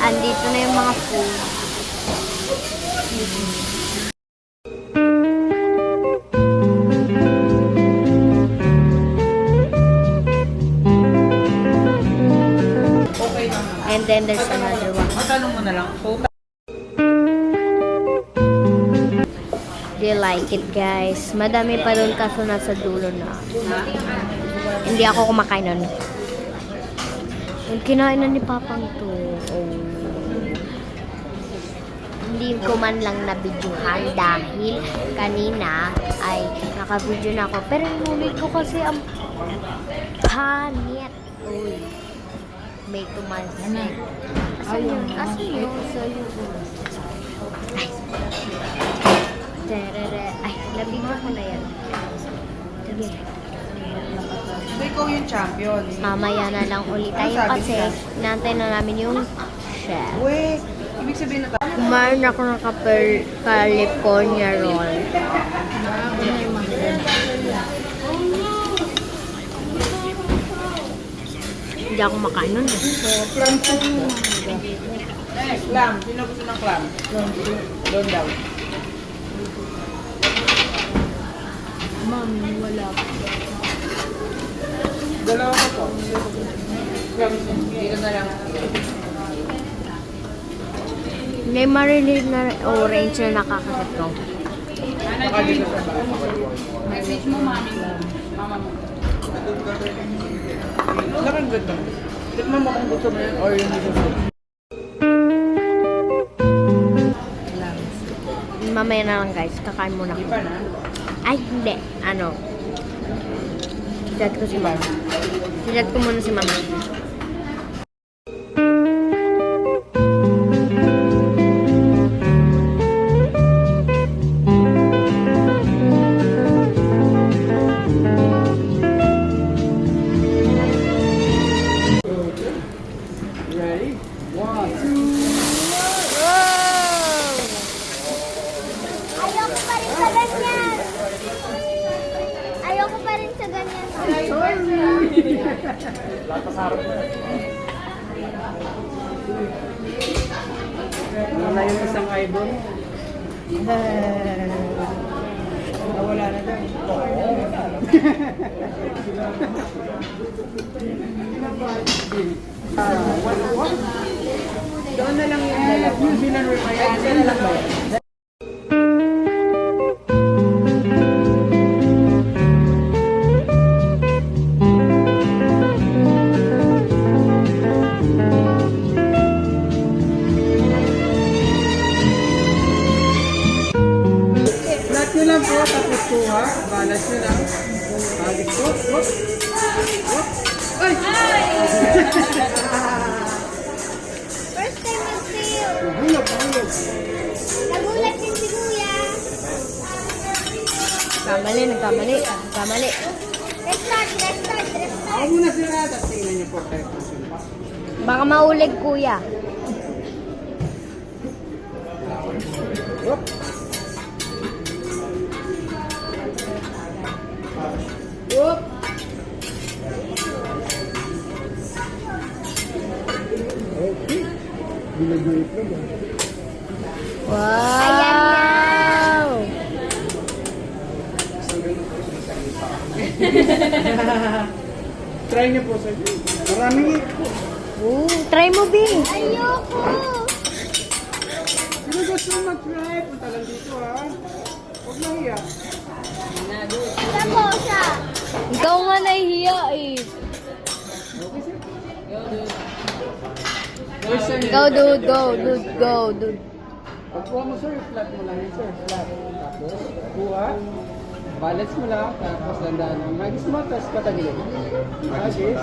andito na yung mga food. And then there's another one. Matanong mo na lang. Do you like it, guys? Madami pa doon kaso nasa dulo na. Hindi ako kumakain nun. Yung kinain na ni Papang to. Oh. Hindi ko man lang nabidyohan dahil kanina ay naka-video na ako. Pero nulit ko kasi ang panit. Uy. May tumalsik. Asan yun? Asan yun? Ay. Ay, nabigyan ko na yan. Sige. Hindi ko yung champion. Mamaya na lang ulit tayo kasi naantay na namin yung chef. Uy, ibig sabihin na tayo. Kumain ako ng California roll. Hindi ako makain nun. Clam po. Clam. Sino gusto ng clam? Doon daw. Mami, wala pa. Dalawa ko po. Clam. Dito na lang. May marinade na orange na nakakagat. Message mo, mami mo. Mama mo. Laking ganda. Tikman mo kung gusto mo yun or yung gusto mo. Mamaya na lang guys, kakain muna ako. Iba na? Ay, hindi. Ano? Sidat ko si mama. Sidat ko muna si mama. Ready? 1, 2. Ayoko pa rin sa ganyan. Ayoko pa rin sa ganyan. Wala yung isang idol. Nawala na daw. Doon na lang yung dalawa. New Zealand Ayan na lang ba? Lahat nyo lang po, tapos kuha. Balas nyo lang. Balik po. Whoop. Whoop. Ay! First time mag-fail. Hulog, hulog. Nagulat din si Kuya. Nagkamali. Restart. Ako muna sila, tapos tingnan nyo po. Baka maulig Kuya. Whoop. Whoop. Okay. Bilag na itlog. Wow! Try nyo po, sir. Maraming Try mo, Bing. Ayoko. Sino gusto mag-try? Punta lang dito, ha? Huwag mahiya. Ako siya. Ikaw nga nahihiya eh. Go, dude. Pagkuha mo, sir, flat mo lang yun, sir. Flat. Tapos, kuha. Balance mo lang, tapos dandaan lang. Magis mo, tapos patagilid. Magis.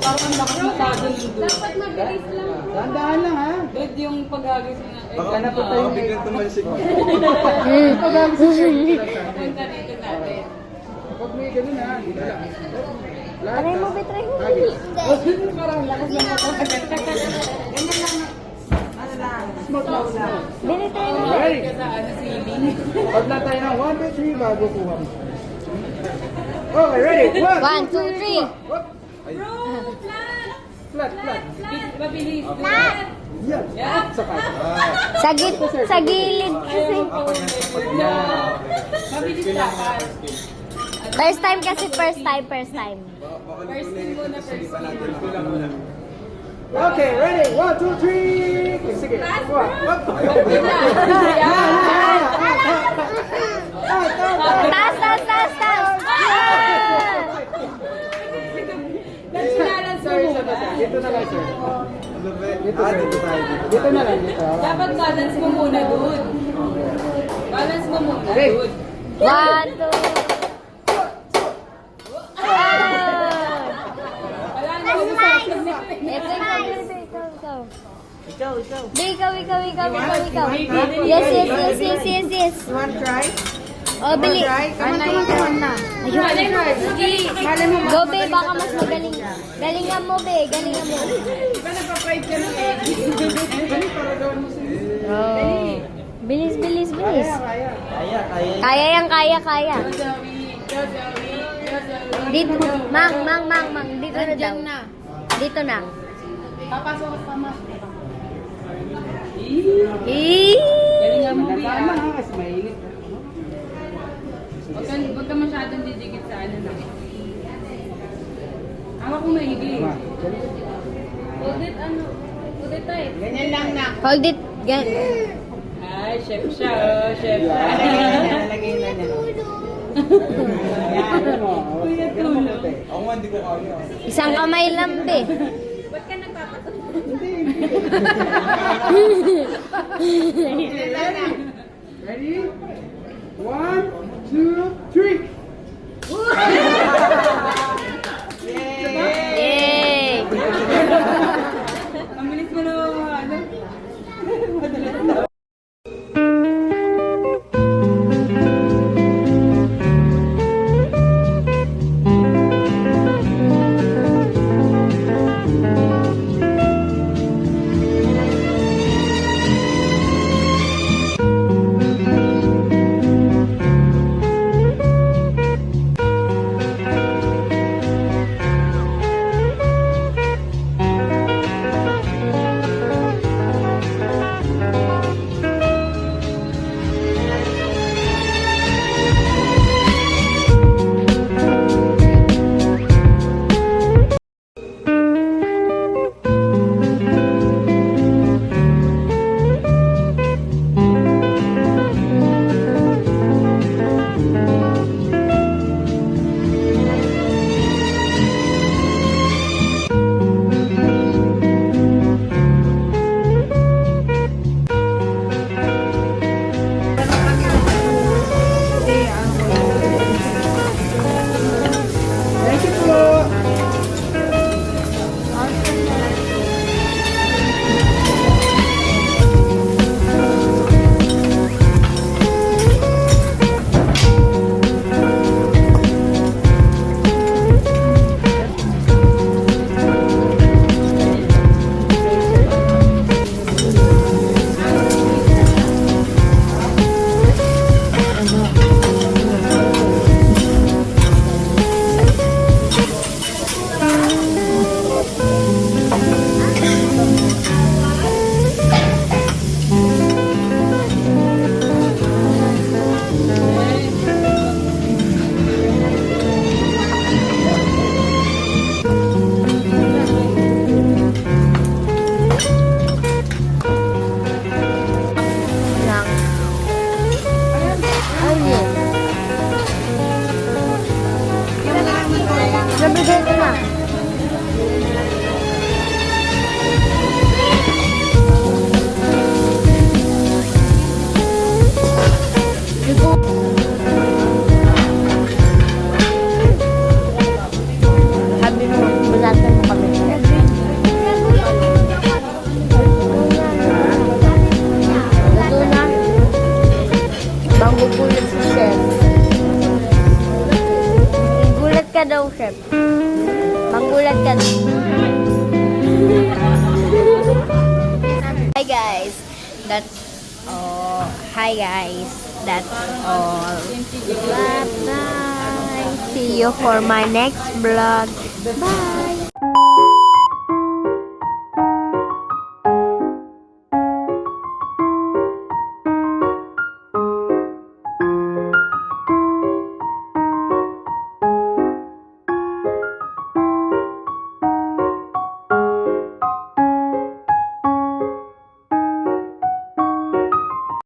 Parang nakakapagod yung dude. Dapat mabilis lang. Dandaan lang, ha? Dude, yung pag-agis mo. Baka na pa tayo biglang tumalsik. Pag-agis mo, sir. Punta dito natin. Huwag may ganun, ha? Dito lang. Try mo. Parang lakas lang ako. Ganyan lang. Ano lang? Smoke lang. Bili tayo. Ready? Pag na tayo ng 1, 2, 3 bago kuha mo. Okay, ready? 1, 1, 2, 3. Flat, flat. Mabilis. Yan. Sakay. Sa gilid kasi. Mabilis dapat. First time kasi, first time. First thing muna, first thing. Okay, ready? 1, 2, 3. Sige. Up. Taas, taas, taas, taas! Balance Sorry, mo sir. muna. Dito na lang, sir. Dito tayo. Dito na lang, dito. Dapat balance mo muna doon. Balance mo muna Okay. doon. 1, 2. Wala na ako sa Ikaw. Di, ikaw. Yes. You want to try? Oh, bili. Come on na. Malay mo, sige. Go, be, baka mas magaling. Galingan mo, be. Galingan mo. Di ba nagpa-pride ka ng egg? Oh. Bilis. Kaya. Kaya. Joey. Dito, mang. Dito na daw. Dito na. Papasok ka pa, ma. Galingan mo, Tama ha, kasi mainit. Huwag ka masyadong didikit sa ano na. Hawak mo maigi. Hold it tight. Ganyan lang na. Hold it. Ay, chef siya, oh, chef siya. Lalagay na niya. Yan mo. Kuya tulong. Isang kamay lang, be. Ba't ka nagpapatulong? Ready? 1, 2, 3. Yay! Ang bilis mo na ano? Thank you po. Lang. Ayun. Sabi dito na. Sabi mo, bulatan mo kami. Luto na. Manggugulat si Chef. Gulat ka daw, Chef. Manggulat ka daw. Hi guys. That's all. Hi guys. That's all. Bye bye. See you for my next vlog. Bye.